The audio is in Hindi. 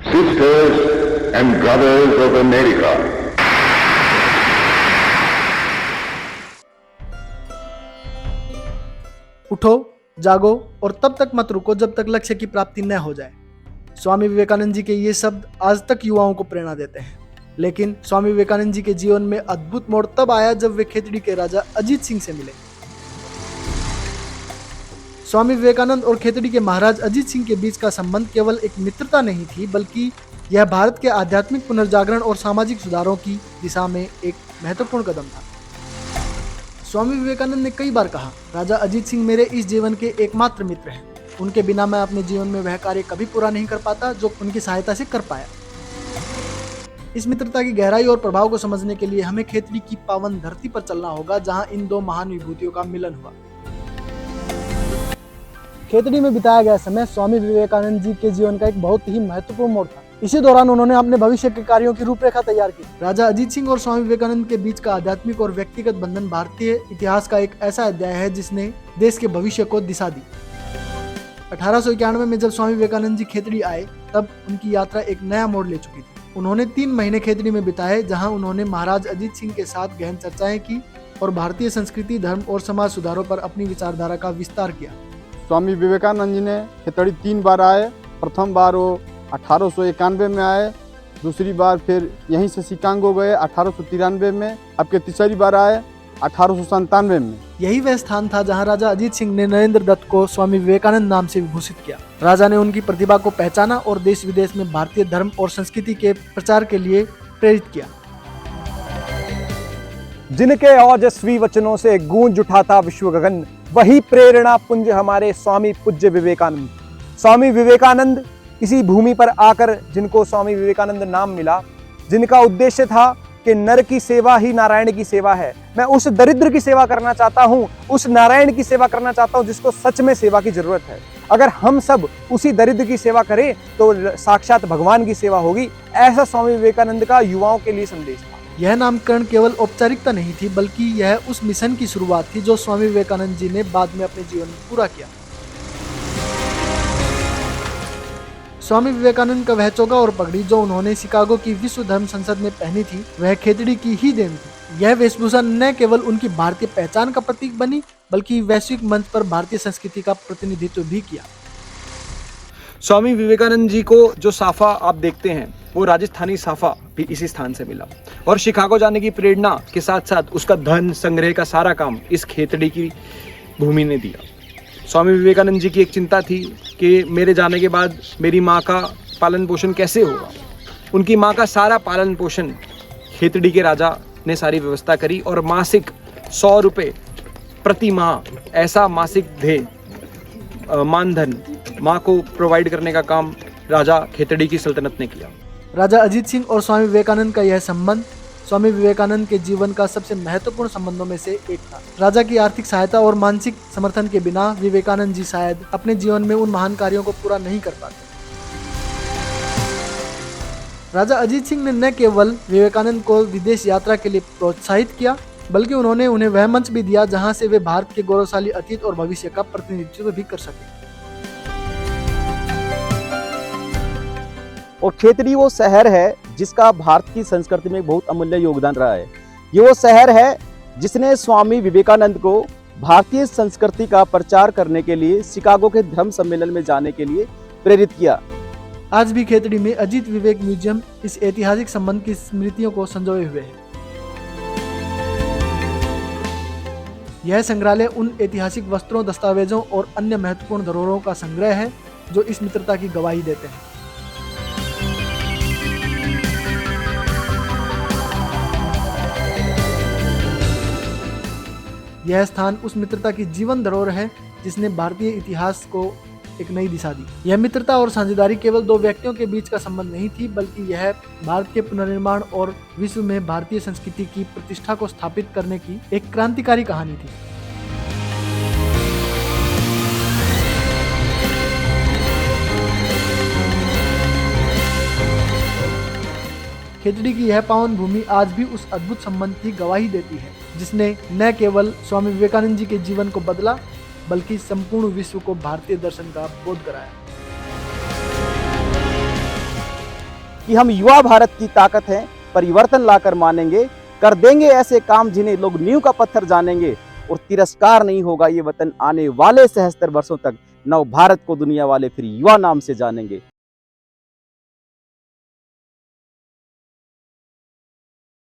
Sisters and brothers of America. उठो, जागो और तब तक मत रुको जब तक लक्ष्य की प्राप्ति न हो जाए। स्वामी विवेकानंद जी के ये शब्द आज तक युवाओं को प्रेरणा देते हैं। लेकिन स्वामी विवेकानंद जी के जीवन में अद्भुत मोड़ तब आया जब वे खेतड़ी के राजा अजीत सिंह से मिले। स्वामी विवेकानंद और खेतड़ी के महाराज अजीत सिंह के बीच का संबंध केवल एक मित्रता नहीं थी, बल्कि यह भारत के आध्यात्मिक पुनर्जागरण और सामाजिक सुधारों की दिशा में एक महत्वपूर्ण कदम था। स्वामी विवेकानंद ने कई बार कहा, राजा अजीत सिंह मेरे इस जीवन के एकमात्र मित्र हैं। उनके बिना मैं अपने जीवन में वह कार्य कभी पूरा नहीं कर पाता जो उनकी सहायता से कर पाया। इस मित्रता की गहराई और प्रभाव को समझने के लिए हमें खेतड़ी की पावन धरती पर चलना होगा, जहां इन दो महान विभूतियों का मिलन हुआ। खेतड़ी में बिताया गया समय स्वामी विवेकानंद जी के जीवन का एक बहुत ही महत्वपूर्ण मोड़ था। इसी दौरान उन्होंने अपने भविष्य के कार्यों की रूपरेखा तैयार की। राजा अजीत सिंह और स्वामी विवेकानंद के बीच का आध्यात्मिक और व्यक्तिगत बंधन भारतीय इतिहास का एक ऐसा अध्याय है जिसने देश के भविष्य को दिशा दी। 1891 में जब स्वामी विवेकानंद जी खेतड़ी आए, तब उनकी यात्रा एक नया मोड़ ले चुकी थी। उन्होंने 3 महीने खेतड़ी में बिताए, जहां उन्होंने महाराज अजीत सिंह के साथ गहन चर्चाएं की और भारतीय संस्कृति, धर्म और समाज सुधारों पर अपनी विचारधारा का विस्तार किया। स्वामी विवेकानंद जी ने खेतड़ी 3 बार आए। प्रथम बार वो 1891 में आए, दूसरी बार फिर यहीं से शिकागो गए 1893 में, अब के तीसरी बार आए 1897 में। यही वह स्थान था जहां राजा अजीत सिंह ने नरेंद्र दत्त को स्वामी विवेकानंद नाम से विभूषित किया। राजा ने उनकी प्रतिभा को पहचाना और देश विदेश में भारतीय धर्म और संस्कृति के प्रचार के लिए प्रेरित किया। जिनके ओजस्वी वचनों से गूंज उठा था विश्व गगन, वही प्रेरणा पुंज हमारे स्वामी पूज्य विवेकानंद। स्वामी विवेकानंद इसी भूमि पर आकर जिनको स्वामी विवेकानंद नाम मिला, जिनका उद्देश्य था कि नर की सेवा ही नारायण की सेवा है। मैं उस दरिद्र की सेवा करना चाहता हूँ, उस नारायण की सेवा करना चाहता हूँ जिसको सच में सेवा की जरूरत है। अगर हम सब उसी दरिद्र की सेवा करें तो साक्षात भगवान की सेवा होगी। ऐसा स्वामी विवेकानंद का युवाओं के लिए संदेश था। यह नामकरण केवल औपचारिकता नहीं थी, बल्कि यह उस मिशन की शुरुआत थी जो स्वामी विवेकानंद जी ने बाद में अपने जीवन में पूरा किया। स्वामी विवेकानंद का वह चोगा और पगड़ी जो उन्होंने शिकागो की विश्व धर्म संसद में पहनी थी, वह खेतड़ी की ही देन थी। यह वेशभूषा न केवल उनकी भारतीय पहचान का प्रतीक बनी, बल्कि वैश्विक मंच पर भारतीय संस्कृति का प्रतिनिधित्व भी किया। स्वामी विवेकानंद जी को जो साफा आप देखते हैं, वो राजस्थानी साफा भी इसी स्थान से मिला और शिकागो जाने की प्रेरणा के साथ साथ उसका धन संग्रह का सारा काम इस खेतड़ी की भूमि ने दिया। स्वामी विवेकानंद जी की एक चिंता थी कि मेरे जाने के बाद मेरी माँ का पालन पोषण कैसे होगा। उनकी माँ का सारा पालन पोषण खेतड़ी के राजा ने सारी व्यवस्था करी और मासिक 100 रुपये प्रति माह ऐसा मासिक देय मानधन माँ को प्रोवाइड करने का काम राजा खेतड़ी की सल्तनत ने किया। राजा अजीत सिंह और स्वामी विवेकानंद का यह संबंध स्वामी विवेकानंद के जीवन का सबसे महत्वपूर्ण संबंधों में से एक था। राजा की आर्थिक सहायता और मानसिक समर्थन के बिना विवेकानंद जी शायद अपने जीवन में उन महान कार्यों को पूरा नहीं कर पाते। राजा अजीत सिंह ने न केवल विवेकानंद को विदेश यात्रा के लिए प्रोत्साहित किया, बल्कि उन्होंने उन्हें वह मंच भी दिया जहां से वे भारत के गौरवशाली अतीत और भविष्य का प्रतिनिधित्व भी कर सके। और खेतड़ी वो शहर है जिसका भारत की संस्कृति में बहुत अमूल्य योगदान रहा है। ये वो शहर है जिसने स्वामी विवेकानंद को भारतीय संस्कृति का प्रचार करने के लिए शिकागो के धर्म सम्मेलन में जाने के लिए प्रेरित किया। आज भी खेतड़ी में अजीत विवेक म्यूजियम इस ऐतिहासिक संबंध की स्मृतियों को संजोए हुए है। यह संग्रहालय उन ऐतिहासिक वस्त्रों, दस्तावेजों और अन्य महत्वपूर्ण धरोहरों का संग्रह है जो इस मित्रता की गवाही देते हैं। यह स्थान उस मित्रता की जीवन धरोहर है जिसने भारतीय इतिहास को एक नई दिशा दी। यह मित्रता और साझेदारी केवल 2 व्यक्तियों के बीच का संबंध नहीं थी, बल्कि यह भारत के पुनर्निर्माण और विश्व में भारतीय संस्कृति की प्रतिष्ठा को स्थापित करने की एक क्रांतिकारी कहानी थी। खेतड़ी की यह पावन भूमि आज भी उस अद्भुत संबंध की गवाही देती है जिसने न केवल स्वामी विवेकानंद जी के जीवन को बदला, बल्कि संपूर्ण विश्व को भारतीय दर्शन का बोध कराया। कि हम युवा भारत की ताकत हैं, परिवर्तन लाकर मानेंगे, कर देंगे ऐसे काम जिन्हें लोग नींव का पत्थर जानेंगे, और तिरस्कार नहीं होगा ये वतन आने वाले सहस्त्र वर्षों तक। नव भारत को दुनिया वाले फिर युवा नाम से जानेंगे।